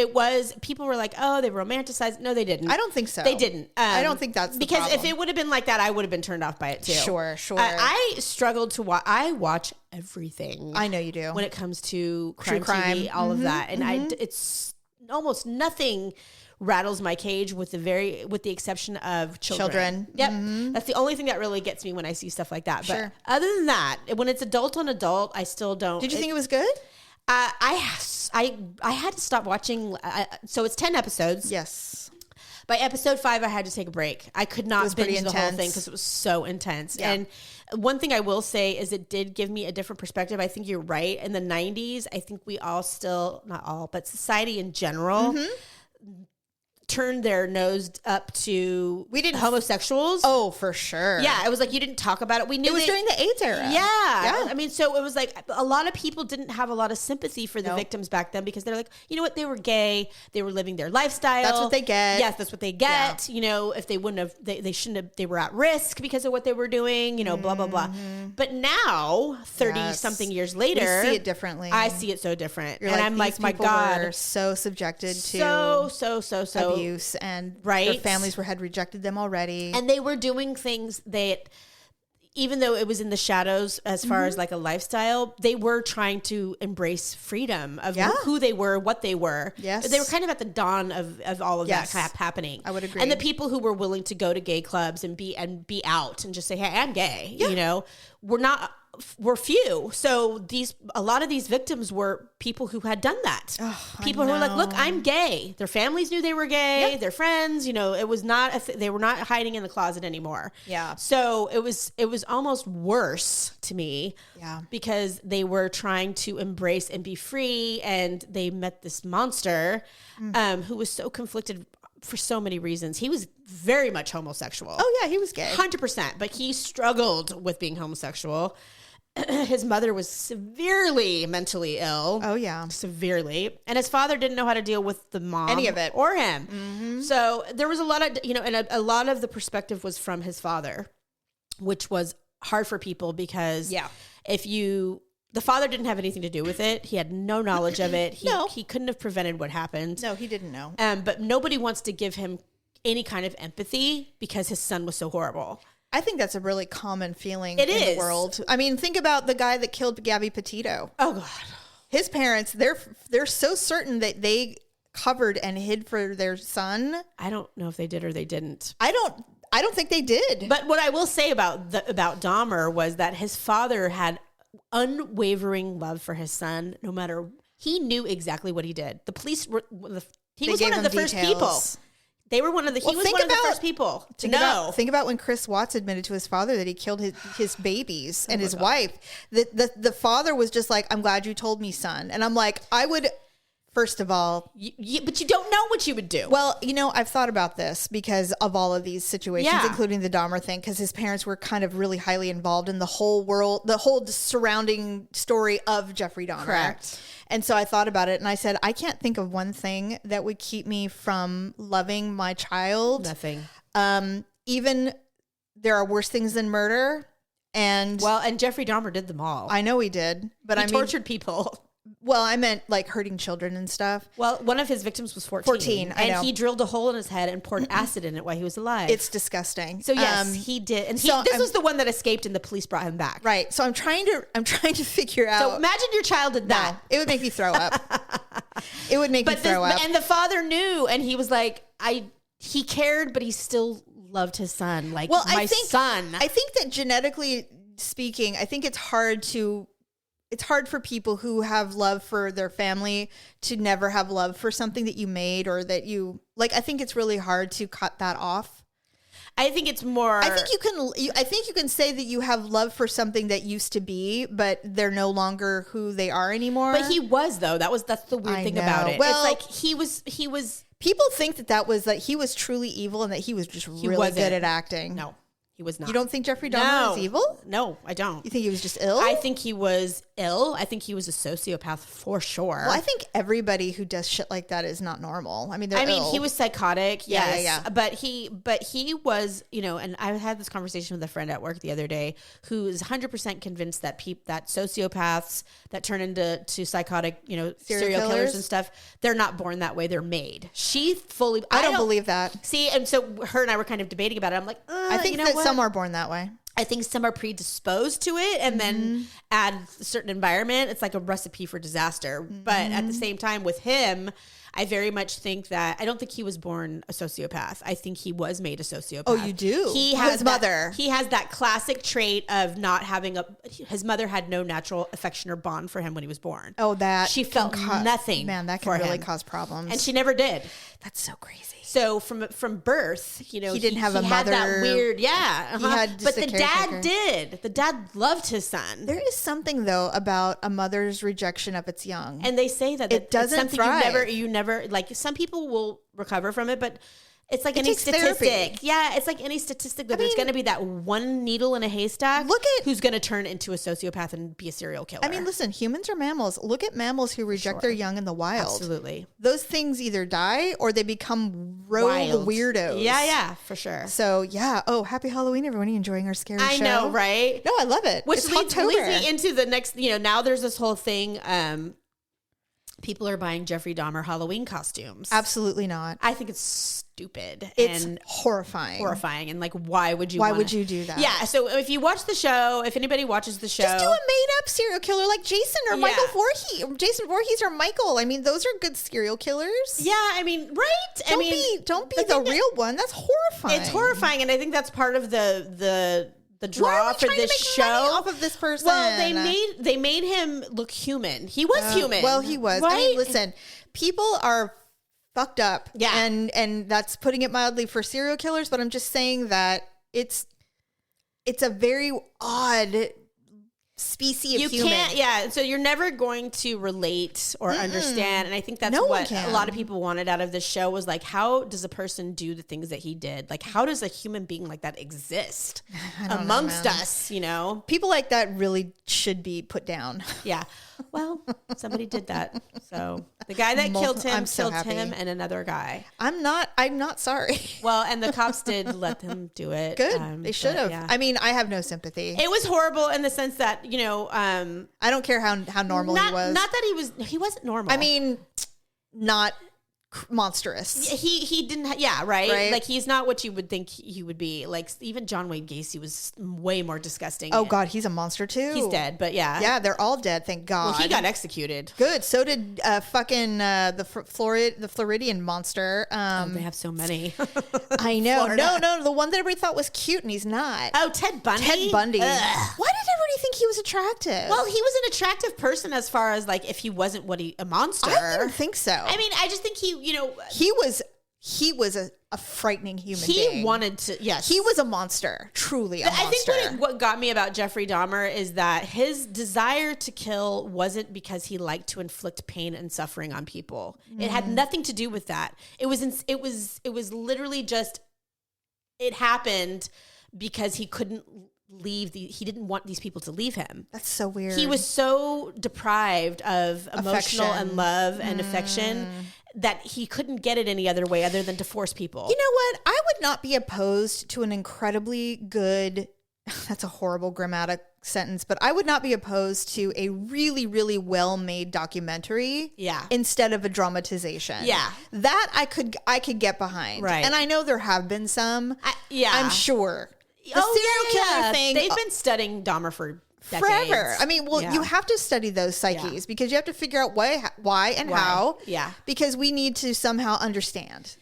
People were like, oh, they romanticized. No, they didn't. I don't think so. They didn't. I don't think that's the because problem. if it would have been like that, I would have been turned off by it too. Sure. I struggled to watch. I watch everything. I know you do. When it comes to crime TV, all of that, and it's almost nothing rattles my cage with the exception of children. Yep. That's the only thing that really gets me when I see stuff like that. But other than that, when it's adult on adult, I still don't. Did you think it was good? I had to stop watching. So it's 10 episodes. Yes. By episode 5, I had to take a break. I could not binge the whole thing because it was so intense. Yeah. And one thing I will say is it did give me a different perspective. I think you're right. In the 90s, I think we all still, not all, but society in general, turned their nose up to homosexuals. Oh, for sure. Yeah, it was like you didn't talk about it. We knew it was during the AIDS era. Yeah. I mean, so it was like a lot of people didn't have a lot of sympathy for the victims back then because they're like, you know what, they were gay, they were living their lifestyle. That's what they get. Yes, that's what they get. Yeah. If they wouldn't have, they shouldn't have, they were at risk because of what they were doing, blah, blah, blah. But now, 30 something years later, we see it differently. I see it so different. You're and I'm like, my God. Were so subjected to so abuse, and their families had rejected them already, and they were doing things that, even though it was in the shadows as far as like a lifestyle, they were trying to embrace freedom of who they were, what they were. Yes, they were kind of at the dawn of all of that happening. I would agree. And the people who were willing to go to gay clubs and be out and just say, "Hey, I'm gay," were few. So a lot of these victims were people who had done that. People who were like, look, I'm gay. Their families knew they were gay. Their friends, it was not, they were not hiding in the closet anymore. Yeah. So it was almost worse to me. Yeah. Because they were trying to embrace and be free. And they met this monster, who was so conflicted for so many reasons. He was very much homosexual. Oh yeah, he was gay. 100%. But he struggled with being homosexual. His mother was severely mentally ill. Oh yeah. Severely. And his father didn't know how to deal with the mom. Any of it. Or him. So there was a lot of, and a lot of the perspective was from his father, which was hard for people because the father didn't have anything to do with it. He had no knowledge of it. He couldn't have prevented what happened. No, he didn't know. But nobody wants to give him any kind of empathy because his son was so horrible. I think that's a really common feeling in the world. I mean, think about the guy that killed Gabby Petito. Oh God. His parents, they're so certain that they covered and hid for their son. I don't know if they did or they didn't. I don't think they did. But what I will say about Dahmer was that his father had unwavering love for his son. No matter, he knew exactly what he did. The police were he was one of the first people. They were he was one of the first people to know. Think about when Chris Watts admitted to his father that he killed his babies and his wife. The father was just like, I'm glad you told me, son. And I'm like, I would, first of all. But you don't know what you would do. Well, I've thought about this because of all of these situations, including the Dahmer thing, because his parents were kind of really highly involved in the whole surrounding story of Jeffrey Dahmer. Correct. And so I thought about it and I said, I can't think of one thing that would keep me from loving my child. Nothing. Even there are worse things than murder. And Jeffrey Dahmer did them all. I know he did, but he tortured people. Well, I meant like hurting children and stuff. Well, one of his victims was 14. I know. And he drilled a hole in his head and poured acid in it while he was alive. It's disgusting. So yes, he did. And this was the one that escaped and the police brought him back. Right. So I'm trying to figure out. So imagine your child did that. No, it would make me throw up. It would make me throw up. And the father knew, and he was like, he cared, but he still loved his son. Like, my son. I think that genetically speaking, I think it's hard for people who have love for their family to never have love for something that you made or that you like. I think it's really hard to cut that off. I think it's more. I think you can say that you have love for something that used to be, but they're no longer who they are anymore. But he was, though. That's the weird thing about it. Well, it's like he was. People think that was that he was truly evil and that he was just really good at acting. No. He was not. You don't think Jeffrey Dahmer was evil? No, I don't. You think he was just ill? I think he was ill. I think he was a sociopath for sure. Well, I think everybody who does shit like that is not normal. I mean, ill. He was psychotic. Yes. Yeah. But he was, and I had this conversation with a friend at work the other day who is 100% convinced that that sociopaths that turn into psychotic, serial killers and stuff, they're not born that way. They're made. She fully. I don't believe that. See, and so her and I were kind of debating about it. I'm like, I think some are born that way. I think some are predisposed to it and then add a certain environment. It's like a recipe for disaster. But at the same time with him, I very much think that I don't think he was born a sociopath. I think he was made a sociopath. Oh, you do? He has his mother. He has that classic trait of not having his mother had no natural affection or bond for him when he was born. Oh, that. She felt nothing. Man, that can really cause problems. And she never did. That's so crazy. So from birth, he didn't have a mother. Had that weird, He had just but the dad did. The dad loved his son. There is something though about a mother's rejection of its young, and they say that it doesn't something thrive. You never like. Some people will recover from it, but it's like any statistic. Therapy. Yeah, it's like any statistic that there's going to be that one needle in a haystack. Who's going to turn into a sociopath and be a serial killer. I mean, listen, humans are mammals. Look at mammals who reject their young in the wild. Absolutely. Those things either die or they become rogue weirdos. Yeah, for sure. So, yeah. Oh, happy Halloween, everyone. Are you enjoying our scary show? I know, right? No, I love it. Which leads me into the next, now there's this whole thing. People are buying Jeffrey Dahmer Halloween costumes. Absolutely not. I think it's stupid. It's and horrifying. And like, why would you do that? Yeah. So if you watch the show, if anybody watches the show, just do a made up serial killer like Jason or Michael Voorhees. Jason Voorhees or Michael. I mean, those are good serial killers. Yeah. I mean, right. Don't be the real one. That's horrifying. It's horrifying. And I think that's part of the draw for this show off of this person. Well, they made him look human. He was human. Well, he was. Right? I mean, listen, people are fucked up. Yeah. And that's putting it mildly for serial killers, but I'm just saying that it's a very odd species of human. Can't, so you're never going to relate or understand. And I think that's what a lot of people wanted out of this show was like, how does a person do the things that he did? Like, how does a human being like that exist amongst us, People like that really should be put down. Yeah. Well, somebody did that. So the guy that killed him him and another guy. I'm not sorry. Well, and the cops did let them do it. Good. They should have. Yeah. I mean, I have no sympathy. It was horrible in the sense that, I don't care how normal he was. Not that he wasn't normal. I mean, not monstrous. He didn't right? Like he's not what you would think he would be. Like even John Wayne Gacy was way more disgusting. Oh God, he's a monster too. He's dead, but yeah, they're all dead, thank God. Well, he got executed. Good. So did the Floridian monster. They have so many. I know. No, the one that everybody thought was cute and he's not. Oh, Ted Bundy. Ugh. Why did everybody think he was attractive? Well, he was an attractive person as far as like if he wasn't a monster. I didn't think so. I mean, I just think he was a frightening human being. He wanted to, yes. He was a monster, truly a monster. I think what got me about Jeffrey Dahmer is that his desire to kill wasn't because he liked to inflict pain and suffering on people. It had nothing to do with that. It was literally just, it happened because he couldn't leave he didn't want these people to leave him. That's so weird. He was so deprived of emotional and love and affection that he couldn't get it any other way other than to force people. You know what? I would not be opposed to an incredibly good that's a horrible grammatic sentence, but I would not be opposed to a really, really well-made documentary instead of a dramatization. Yeah. That I could get behind. Right. And I know there have been some. I'm sure. The serial killer thing. They've been studying Dahmer for decades. Forever. I mean, you have to study those psyches because you have to figure out why and how. Yeah. Because we need to somehow understand.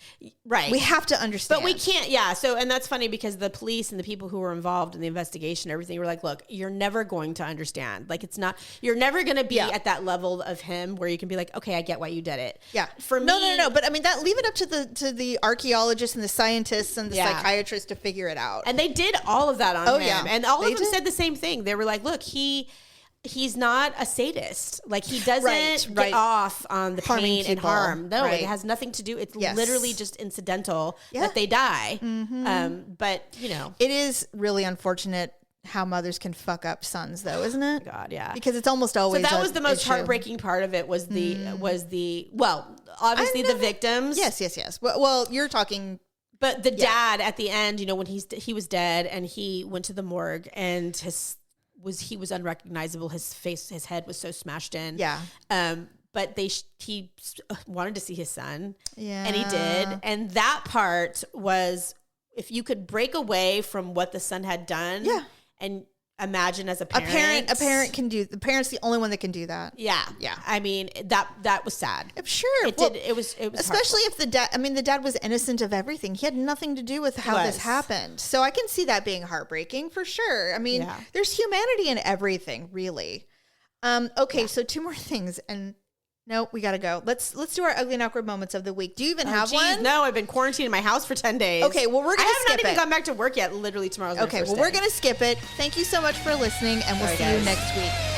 Right. We have to understand. But we can't. Yeah. So, and that's funny because the police and the people who were involved in the investigation, everything were like, look, you're never going to understand. Like, it's not, you're never going to be at that level of him where you can be like, okay, I get why you did it. Yeah. For me. No. But I mean, leave it up to the archaeologists and the scientists and the psychiatrists to figure it out. And they did all of that on him. Yeah. And all of them said the same thing. They were like, look, he's not a sadist. Like, he doesn't get off on the pain and harm. No, it has nothing to do. It's literally just incidental that they die. Mm-hmm. But, you know. It is really unfortunate how mothers can fuck up sons, though, isn't it? God, yeah. Because it's almost always so that was the most heartbreaking part of it was the well, obviously the victims. Yes. Well, you're talking... But the dad at the end, you know, when he was dead and he went to the morgue and he was unrecognizable. His head was so smashed in. Yeah. But he wanted to see his son. Yeah. And he did. And that part was, if you could break away from what the son had done. Yeah. And imagine as a parent. A parent can do, the parent's the only one that can do that. Yeah. Yeah. I mean, that was sad. Sure. It was especially hurtful. if the dad was innocent of everything. He had nothing to do with how this happened. So I can see that being heartbreaking for sure. I mean, there's humanity in everything, really. Okay. So 2 more things and no, we got to go. Let's do our ugly and awkward moments of the week. Do you even have one? No, I've been quarantined in my house for 10 days. Okay, well, we're going to skip it. I have not even gone back to work yet. Literally tomorrow's my first day. We're going to skip it. Thank you so much for listening, and we'll see you next week.